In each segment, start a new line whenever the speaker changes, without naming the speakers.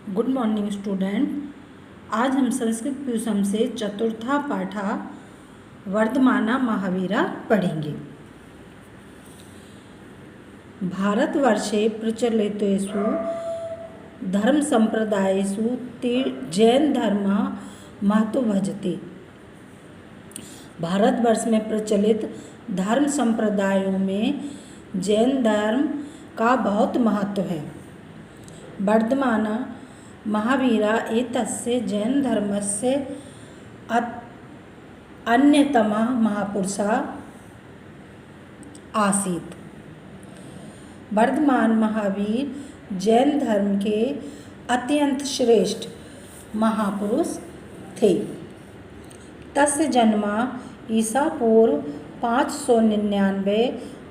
Good morning student. आज हम संस्कृत प्यूसम से चतुर्था पाठा वर्धमाना महावीरा पढ़ेंगे। भारतवर्षे प्रचलितेषु धर्म संप्रदायेषु जैन धर्म महत्व भजते। भारतवर्ष में प्रचलित धर्म संप्रदायों में जैन धर्म का बहुत महत्व है। वर्धमाना महावीरा एतस्य जैन धर्मस्य अन्यतमः महापुरुषः आसीत्। वर्धमान महावीर जैन धर्म के अत्यंत श्रेष्ठ महापुरुष थे। तस्य जन्म ईसा पूर्व 599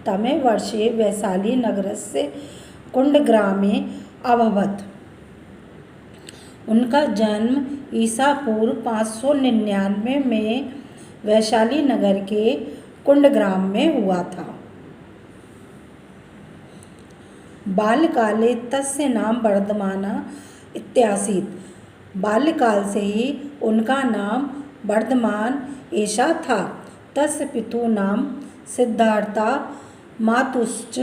तमे वर्षे वैशाली नगरस्य कुंडग्रामे अभवत्। उनका जन्म ईसा पूर्व 599 में वैशाली नगर के कुंडग्राम में हुआ था। बाल्यकाले तस्य नाम वर्धमाना इत्यासीत्। बाल्यकाल से ही उनका नाम वर्धमान ऐसा था। तस्य पितुः नाम सिद्धार्था मातुश्च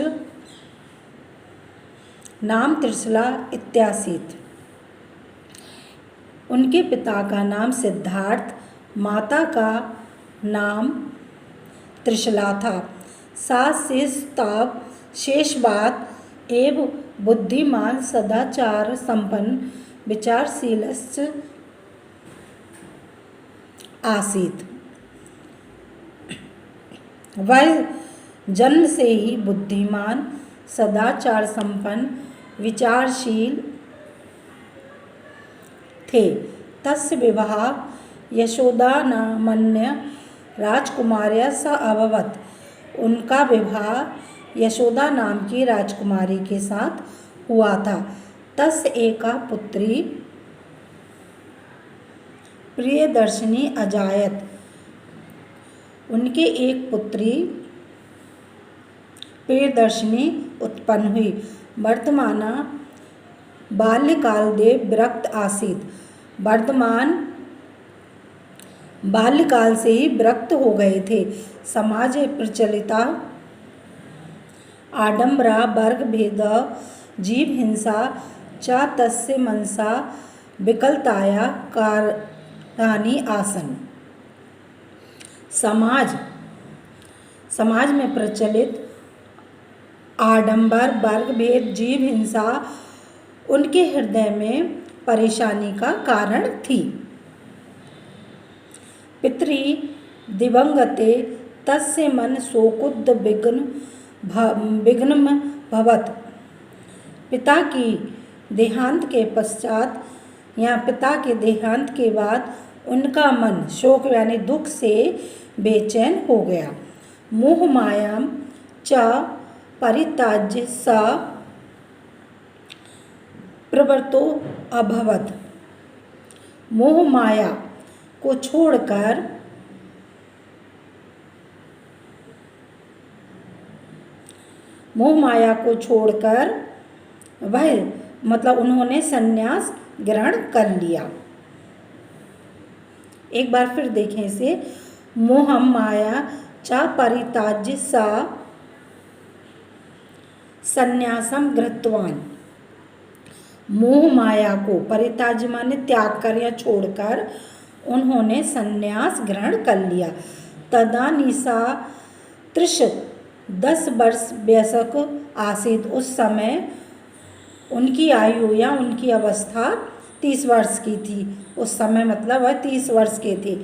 नाम त्रिशला इत्यासीत्। उनके पिता का नाम सिद्धार्थ, माता का नाम त्रिशला था। सास शेषताप शेषवात एवं बुद्धिमान सदाचार संपन्न विचारशीलश्च आसीत्। वह जन्म से ही बुद्धिमान सदाचार संपन्न विचारशील थे। तस्य विवाह यशोदानामन्य राजकुमार्या सह अभवत्। उनका विवाह यशोदा नाम की राजकुमारी के साथ हुआ था। तस्य एका पुत्री प्रियदर्शिनी अजायत। उनके एक पुत्री प्रियदर्शिनी उत्पन्न हुई। वर्धमाना बाल्यकालदेव विरक्त आसीत्। वर्धमान बाल्यकाल से ही विरक्त हो गए थे। समाजे प्रचलिता आडंबरा वर्ग भेद जीव हिंसा च तस्य मनसा विकलताया कारणानि आसन्। समाज में प्रचलित आडंबर वर्ग भेद जीव हिंसा उनके हृदय में परेशानी का कारण थी। पितृ दिवंगते तस्य मन शोकोद् विघ्न भवत्। पिता की देहांत के पश्चात या पिता के देहांत के बाद उनका मन शोक यानी दुख से बेचैन हो गया। मोह मायां च परित्याज्य स प्रवृत्तो अभवत्। मोह माया को छोड़कर वह मतलब उन्होंने संन्यास ग्रहण कर लिया। एक बार फिर देखें इसे। मोहम माया च परित्याज्य स संन्यासम गृहीतवान्। मोह माया को परित्याज्य माने त्याग कर या छोड़कर उन्होंने संन्यास ग्रहण कर लिया। तदानीसा 10 वर्ष वयस्क आसीत्। उस समय उनकी आयु या उनकी अवस्था 30 वर्ष की थी। उस समय मतलब वह 30 वर्ष के थे।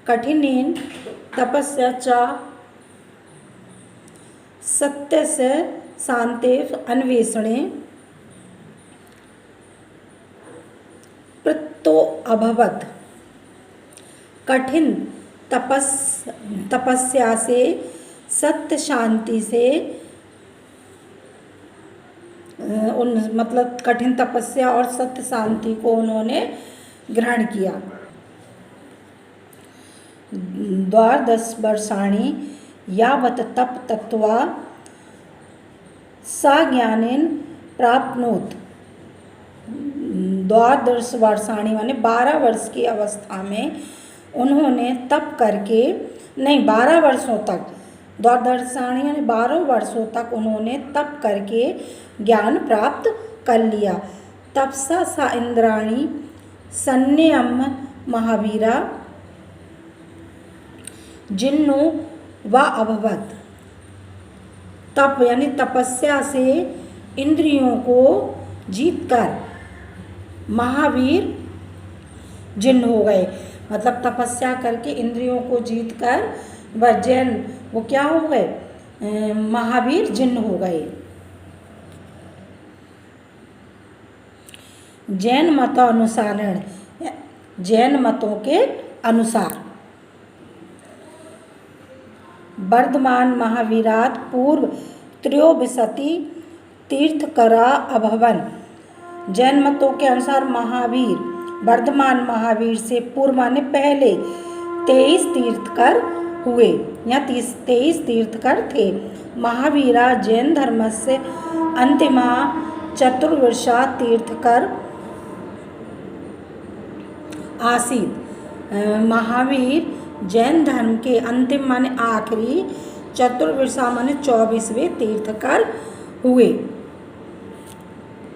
कठिनेन तपस्या च सत्यस्य शान्तेः अन्वेषणे प्रवृत्तो अभवत्। कठिन तपस्या से सत्य शांति से मतलब कठिन तपस्या और सत्य शांति को उन्होंने ग्रहण किया। 12 वर्षाणि यावत् तप तत्वा सा ज्ञानेन प्राप्नोत्। द्वादश वर्षाणी माने 12 वर्ष की अवस्था में उन्होंने तप करके, नहीं 12 वर्षों तक, द्वादशाणी यानी 12 वर्षों तक उन्होंने तप करके ज्ञान प्राप्त कर लिया। तपसा सा इंद्राणी सन्यम महावीरा जिन्नो व अभवत। तप यानी तपस्या से इंद्रियों को जीतकर महावीर जिन्न हो गए, मतलब तपस्या करके इंद्रियों को जीतकर वह जैन वो क्या हो गए, महावीर जिन्न हो गए। जैन मतानुसारण, जैन मतों के अनुसार वर्धमान महावीरात पूर्व त्रयोविंशति तीर्थकरा अभवन। जैन मतों के अनुसार महावीर वर्धमान महावीर से पूर्व माने पहले 23 तीर्थकर हुए या 23 तीर्थकर थे। महावीरा जैन धर्म से अंतिमा चतुर्विंशा तीर्थकर आसीत। महावीर जैन धर्म के अंतिम माने आखिरी, चतुर्विंशा माने 24वें तीर्थकर हुए।